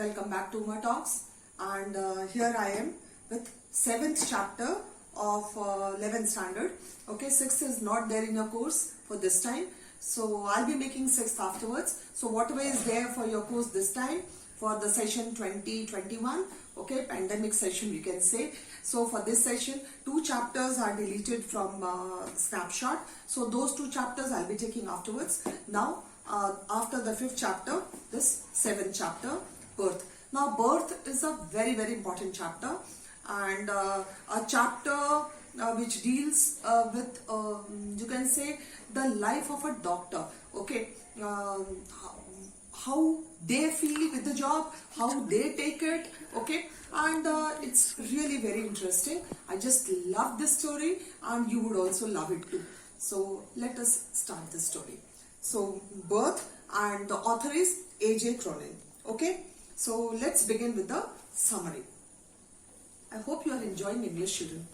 welcome back to Uma Talks, and here I am with 7th chapter of 11th standard. Okay, 6th is not there in your course for this time, so I'll be making 6th afterwards. So whatever is there for your course this time for the session 2021, okay, pandemic session you can say. So for this session, 2 chapters are deleted from snapshot, so those 2 chapters I'll be taking afterwards. Now after the 5th chapter, this 7th chapter, birth. Now birth is a very important chapter, and a chapter which deals with you can say the life of a doctor. Okay, how they feel with the job, how they take it. Okay, and it's really very interesting. I just love this story and you would also love it too. So let us start the story. So birth, and the author is A.J. Cronin. Okay, so let's begin with the summary. I hope you are enjoying English, children.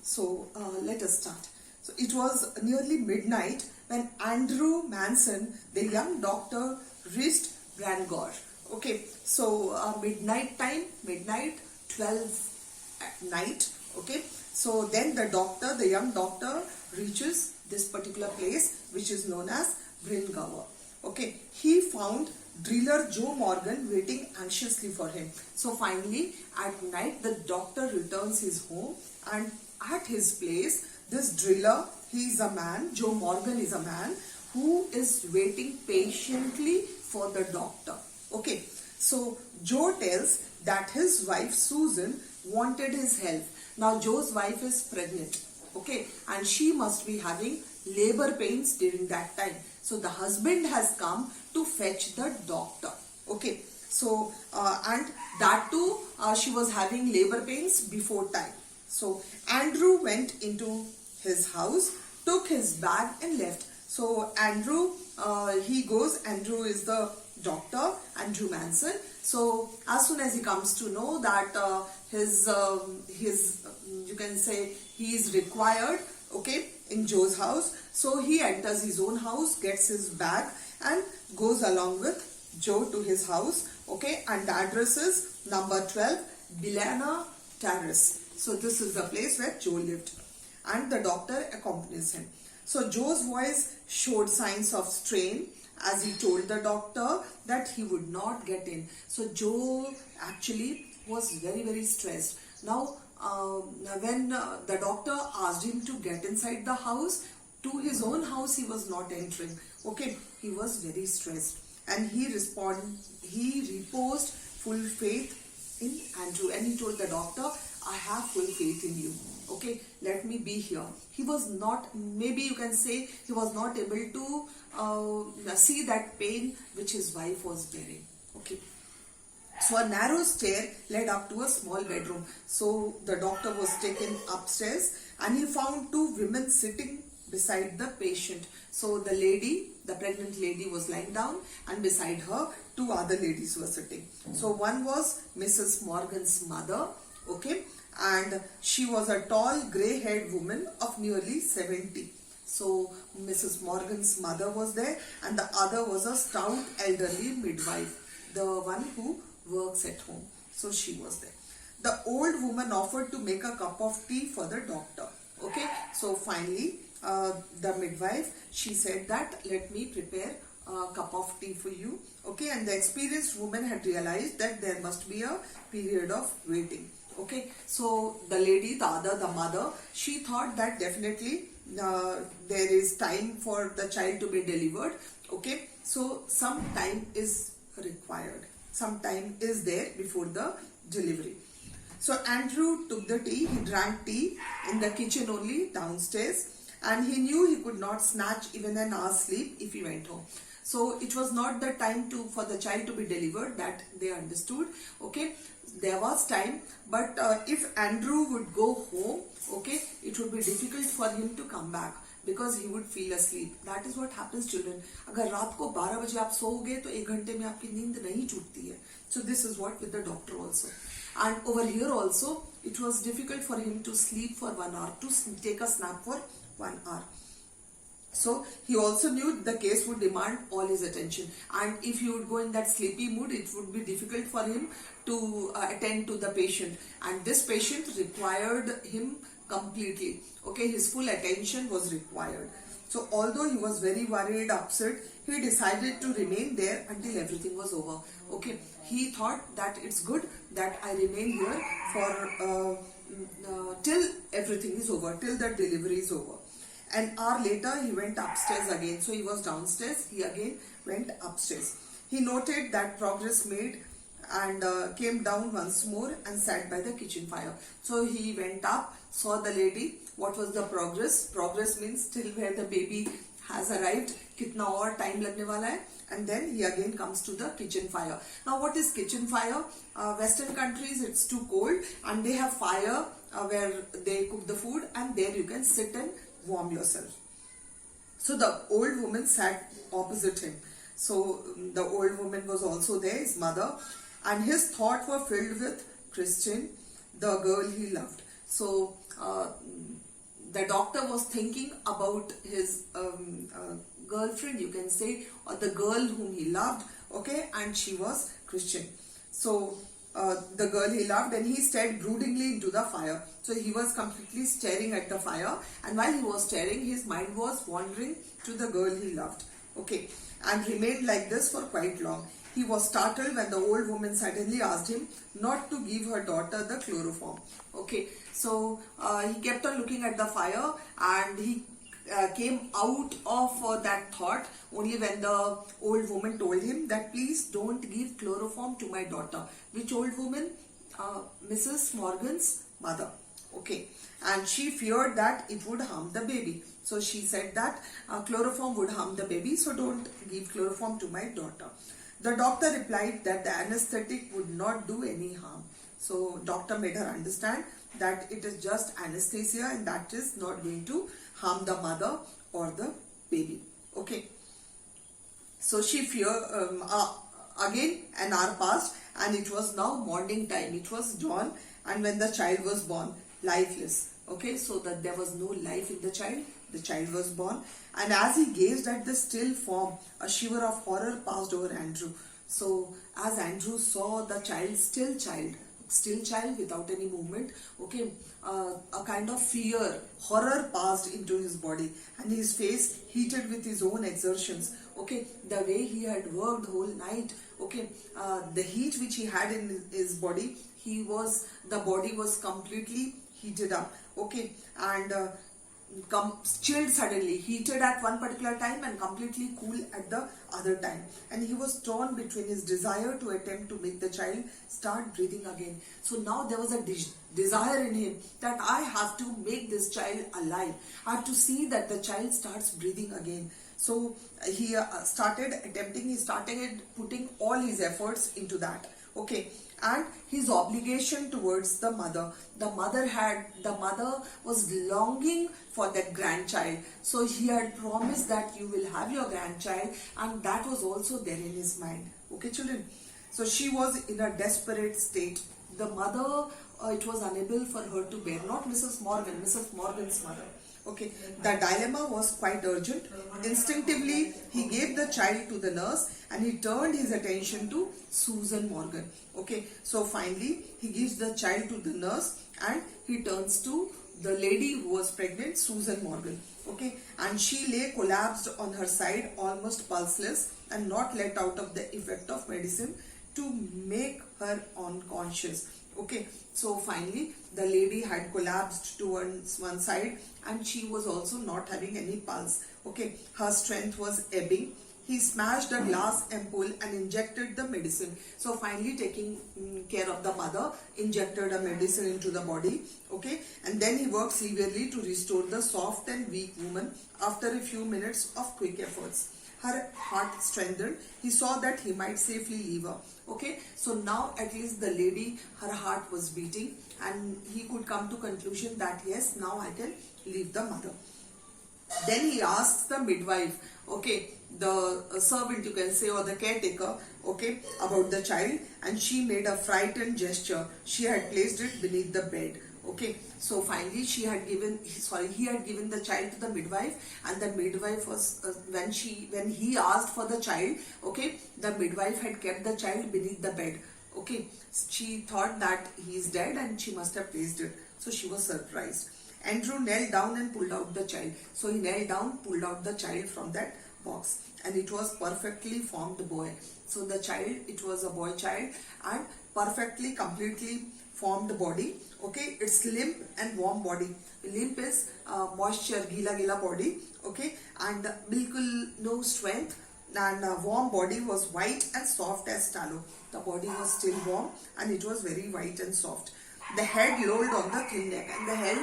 So let us start. So it was nearly midnight when Andrew Manson, the young doctor, reached Bangor. Okay, so midnight time, 12 at night. Okay, so then the young doctor reaches this particular place which is known as Bangor. Okay, he found driller Joe Morgan waiting anxiously for him. So finally at night the doctor returns his home, and at his place this driller, he is a man, Joe Morgan is a man who is waiting patiently for the doctor. Okay, so Joe tells that his wife Susan wanted his help. Now Joe's wife is pregnant, okay, and she must be having labor pains during that time. So the husband has come to fetch the doctor. Okay, so and that too she was having labor pains before time. So Andrew went into his house, took his bag and left. So Andrew, he goes. Andrew is the doctor, Andrew Manson. So as soon as he comes to know that his you can say he is required, okay, in Joe's house, so he enters his own house, gets his bag and goes along with Joe to his house. Okay, and the address is number 12 Bellana Terrace. So this is the place where Joe lived, and the doctor accompanies him. So Joe's voice showed signs of strain as he told the doctor that he would not get in. So Joe actually was very stressed. Now when the doctor asked him to get inside the house, to his own house he was not entering. Okay, he was very stressed, and he reposed full faith in Andrew, and he told the doctor, I have full faith in you. Okay, let me be here. He was not, maybe you can say, he was not able to see that pain which his wife was bearing. Okay, so a narrow stair led up to a small bedroom. So the doctor was taken upstairs, and he found 2 women sitting beside the patient. So the lady, the pregnant lady, was lying down, and beside her 2 other ladies were sitting. So one was Mrs. Morgan's mother, okay, and she was a tall grey-haired woman of nearly 70. So Mrs. Morgan's mother was there, and the other was a stout elderly midwife, the one who works at home. So she was there. The old woman offered to make a cup of tea for the doctor. Okay, so finally the midwife, she said that let me prepare a cup of tea for you. Okay, and the experienced woman had realized that there must be a period of waiting. Okay, so the lady, the mother, she thought that definitely there is time for the child to be delivered. Okay, so some time is required, some time is there before the delivery. So Andrew took the tea. He drank tea in the kitchen only, downstairs, and he knew he could not snatch even an hour's sleep if he went home. So it was not the time for the child to be delivered, that they understood. Okay, there was time, but if Andrew would go home, okay, it would be difficult for him to come back because he would feel asleep. That is what happens, children. अगर रात को 12 बजे आप सोओगे तो 1 घंटे में आपकी नींद नहीं टूटती है. So this is what with the doctor also. And over here also, it was difficult for him to sleep for 1 hour, to take a snap for 1 hour. So he also knew the case would demand all his attention, and if he would go in that sleepy mood, it would be difficult for him to attend to the patient, and this patient required him completely. Okay, his full attention was required. So although he was very worried, upset, he decided to remain there until everything was over. Okay, he thought that it's good that I remain here for till everything is over, till the delivery is over. An hour later, he went upstairs again. So he was downstairs, he again went upstairs. He noted that progress made and came down once more and sat by the kitchen fire. So he went up, saw the lady. What was the progress? Progress means till where the baby has arrived, kitna aur time lagne wala hai, and then he again comes to the kitchen fire. Now what is kitchen fire? Western countries it's too cold and they have fire where they cook the food, and there you can sit and warm yourself. So the old woman sat opposite him. So the old woman was also there, his mother, and his thoughts were filled with Christine, the girl he loved. So the doctor was thinking about his girlfriend, you can say, or the girl whom he loved, okay, and she was Christian. So the girl he loved, and he stared broodingly into the fire. So he was completely staring at the fire, and while he was staring, his mind was wandering to the girl he loved, okay, and remained like this for quite long. He was startled when the old woman suddenly asked him not to give her daughter the chloroform. Okay, so he kept on looking at the fire, and he came out of that thought only when the old woman told him that please don't give chloroform to my daughter. Which old woman? Mrs. Morgan's mother. Okay, and she feared that it would harm the baby. So she said that chloroform would harm the baby, so don't give chloroform to my daughter. The doctor replied that the anesthetic would not do any harm. So doctor made her understand that it is just anesthesia and that is not going to harm the mother or the baby. Okay. So she feared, again an hour passed and it was now morning time. It was dawn, and when the child was born, lifeless. Okay, so that there was no life in the child was born, and as he gazed at the still form, a shiver of horror passed over Andrew. So as Andrew saw the child, still child without any movement, okay, a kind of fear, horror passed into his body, and his face heated with his own exertions. Okay, the way he had worked whole night, okay, the heat which he had in his body, the body was completely heated up, okay, and chilled suddenly, heated at one particular time and completely cool at the other time. And he was torn between his desire to attempt to make the child start breathing again. So now there was a desire in him that I have to make this child alive. I have to see that the child starts breathing again. So he started putting all his efforts into that. Okay, and his obligation towards the mother. The mother was longing for that grandchild. So he had promised that you will have your grandchild, and that was also there in his mind. Okay, children. So she was in a desperate state. The mother, it was unable for her to bear. Not Mrs. Morgan, Mrs. Morgan's mother. Okay, the dilemma was quite urgent. Instinctively, he gave the child to the nurse and he turned his attention to Susan Morgan. Okay, so finally, he gives the child to the nurse and he turns to the lady who was pregnant, Susan Morgan. Okay, and she lay collapsed on her side, almost pulseless and not let out of the effect of medicine to make her unconscious. Okay, so finally the lady had collapsed to one side and she was also not having any pulse. Okay, her strength was ebbing. He smashed a glass ampoule and injected the medicine. So finally, taking care of the mother, injected a medicine into the body. Okay, and then he worked severely to restore the soft and weak woman after a few minutes of quick efforts. Her heart strengthened. He saw that he might safely leave her. Okay, so now at least the lady, her heart was beating and he could come to conclusion that yes, now I can leave the mother. Then he asks the midwife, okay, the servant you can say, or the caretaker, okay, about the child, and she made a frightened gesture. She had placed it beneath the bed. Okay, so finally he had given the child to the midwife, and the midwife was when he asked for the child, okay, the midwife had kept the child beneath the bed. Okay, she thought that he is dead and she must have placed it, so she was surprised. Andrew knelt down and pulled out the child. So he knelt down, pulled out the child from that box, and it was perfectly formed boy. So the child, it was a boy child, and perfectly, completely formed body. Okay, it's limp and warm body. Limp is moisture, gila gila body. Okay, and bilkul no strength, and warm body was white and soft as tallow. The body was still warm and it was very white and soft. The head lolled on the thin neck, and the head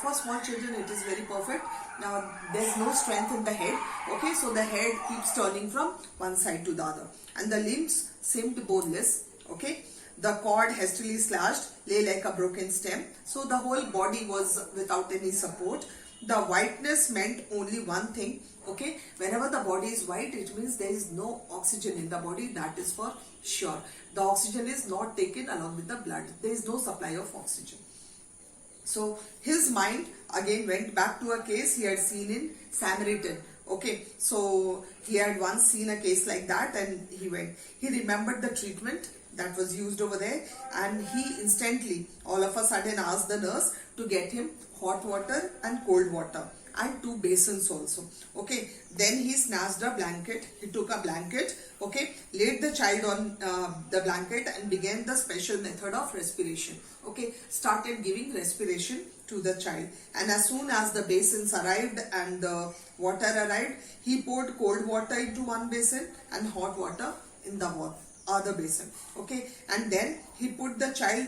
for small children it is very perfect. Now there's no strength in the head. Okay, so the head keeps turning from one side to the other, and the limbs seemed boneless. Okay, the cord hastily slashed lay like a broken stem. So the whole body was without any support. The whiteness meant only one thing. Okay, whenever the body is white, it means there is no oxygen in the body. That is for sure. The oxygen is not taken along with the blood. There is no supply of oxygen. So his mind again went back to a case he had seen in Samaritan. Okay, so he had once seen a case like that, and he remembered the treatment that was used over there, and he instantly, all of a sudden, asked the nurse to get him hot water and cold water and 2 basins also. Okay, then he snatched a blanket. He took a blanket, okay, laid the child on the blanket and began the special method of respiration. Okay, started giving respiration to the child, and as soon as the basins arrived and the water arrived, he poured cold water into one basin and hot water in the other basin. Okay, and then he put the child,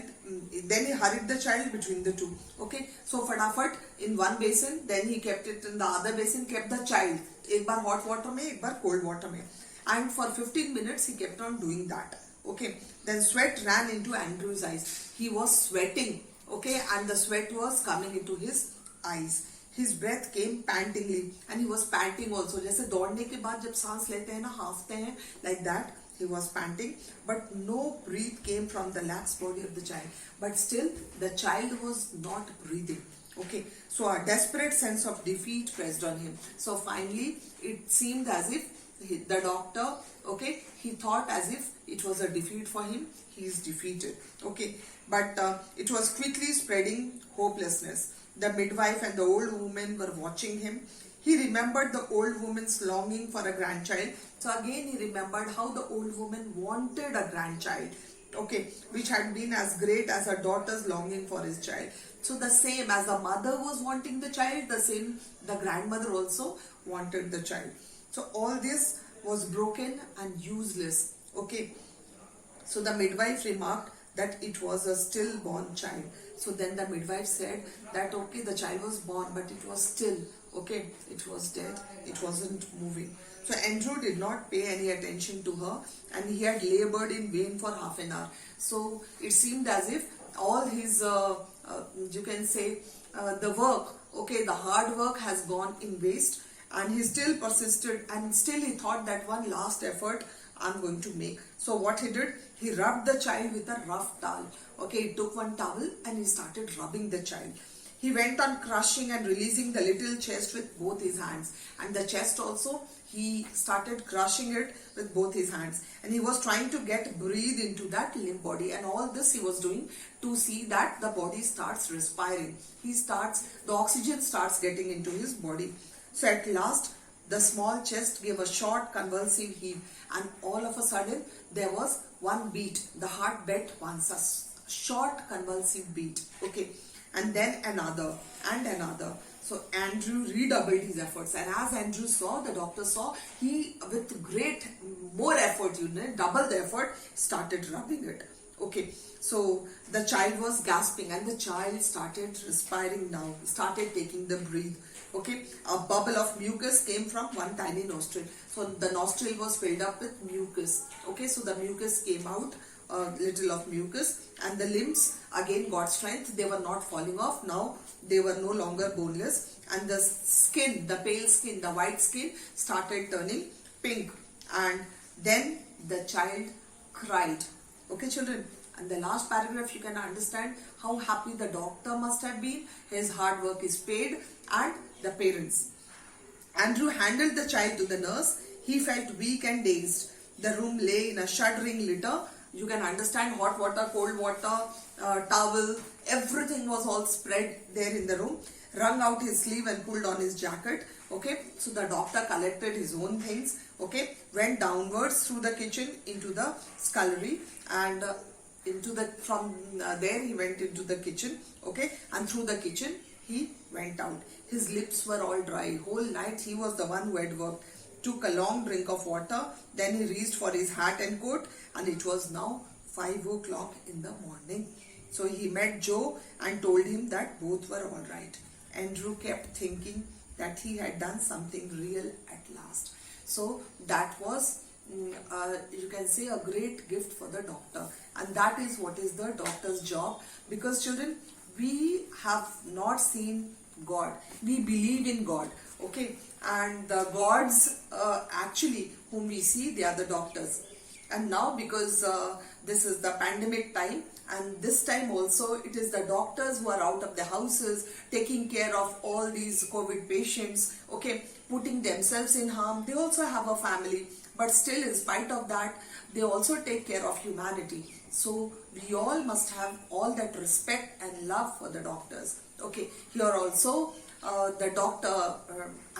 then he hurried the child between the two. Okay, so fatafat in one basin, then he kept it in the other basin, kept the child ek bar hot water mein, ek bar cold water mein, and for 15 minutes he kept on doing that. Okay, then sweat ran into Andrew's eyes. He was sweating. Okay, and the sweat was coming into his eyes. His breath came pantingly, and he was panting also. जैसे दौड़ने के बाद जब सांस लेते हैं ना, हाँफते हैं, like that. He was panting, but no breath came from the lax body of the child. But still, the child was not breathing. Okay, so a desperate sense of defeat pressed on him. So finally, it seemed as if the doctor, okay, he thought as if it was a defeat for him. He is defeated. Okay, but it was quickly spreading hopelessness. The midwife and the old woman were watching him. He remembered the old woman's longing for a grandchild. So again he remembered how the old woman wanted a grandchild, okay, which had been as great as her daughter's longing for his child. So the same as the mother was wanting the child, the same the grandmother also wanted the child. So all this was broken and useless. Okay, so the midwife remarked that it was a stillborn child. So then the midwife said that okay, the child was born, but it was still, okay, it was dead, it wasn't moving. So Andrew did not pay any attention to her, and he had labored in vain for half an hour. So it seemed as if all his, you can say, the work, okay, the hard work has gone in waste, and he still persisted, and still he thought that one last effort I'm going to make. So what he did, he rubbed the child with a rough towel. Okay, he took one towel and he started rubbing the child. He went on crushing and releasing the little chest with both his hands, and the chest also he started crushing it with both his hands, and he was trying to get breathe into that limp body, and all this he was doing to see that the body starts respiring. The oxygen starts getting into his body. So at last the small chest gave a short convulsive heave, and all of a sudden there was one beat. The heart beat once, a short convulsive beat. Okay, and then another and another. So Andrew redoubled his efforts, and as Andrew saw, the doctor saw, he with more effort, double the effort, started rubbing it. Okay, so the child was gasping, and the child started respiring now, started taking the breath. Okay, a bubble of mucus came from one tiny nostril. So the nostril was filled up with mucus. Okay, so the mucus came out, a little of mucus, and the limbs again got strength. They were not falling off. Now they were no longer boneless, and the skin, the pale skin, the white skin started turning pink, and then the child cried. Okay, children, And the last paragraph, you can understand how happy the doctor must have been. His hard work is paid, and the parents. Andrew handed the child to the nurse. He felt weak and dazed. The room lay in a shuddering litter. You can understand hot water, cold water, towel, everything was all spread there in the room. Wrung out his sleeve and pulled on his jacket. Okay, so the doctor collected his own things. Okay, went downwards through the kitchen into the scullery, and from there he went into the kitchen. Okay, and through the kitchen he went out. His lips were all dry. Whole night he was the one who had worked. Took a long drink of water. Then he reached for his hat and coat, and it was now 5 o'clock in the morning. So he met Joe and told him that both were all right. Andrew kept thinking that he had done something real at last. So that was, you can say, a great gift for the doctor. And that is what is the doctor's job. Because children, we have not seen God. We believe in God. Okay. And the gods actually whom we see, they are the doctors. And now because this is the pandemic time, and this time also it is the doctors who are out of the houses taking care of all these COVID patients, okay, putting themselves in harm. They also have a family, but still in spite of that, they also take care of humanity. So we all must have all that respect and love for the doctors. Okay, here also the doctor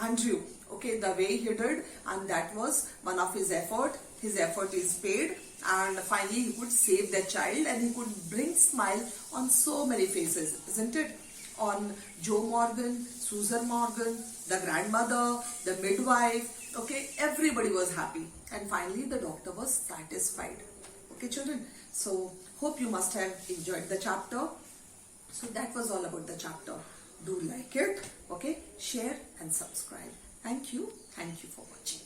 Andrew, okay, the way he did, and that was one of his effort. His effort is paid, and finally he could save the child, and he could bring smile on so many faces, isn't it? On Joe Morgan, Susan Morgan, the grandmother, the midwife, okay, everybody was happy, and finally the doctor was satisfied. Okay, children, so hope you must have enjoyed the chapter. So that was all about the chapter. Do like it, okay, share and subscribe. Thank you for watching.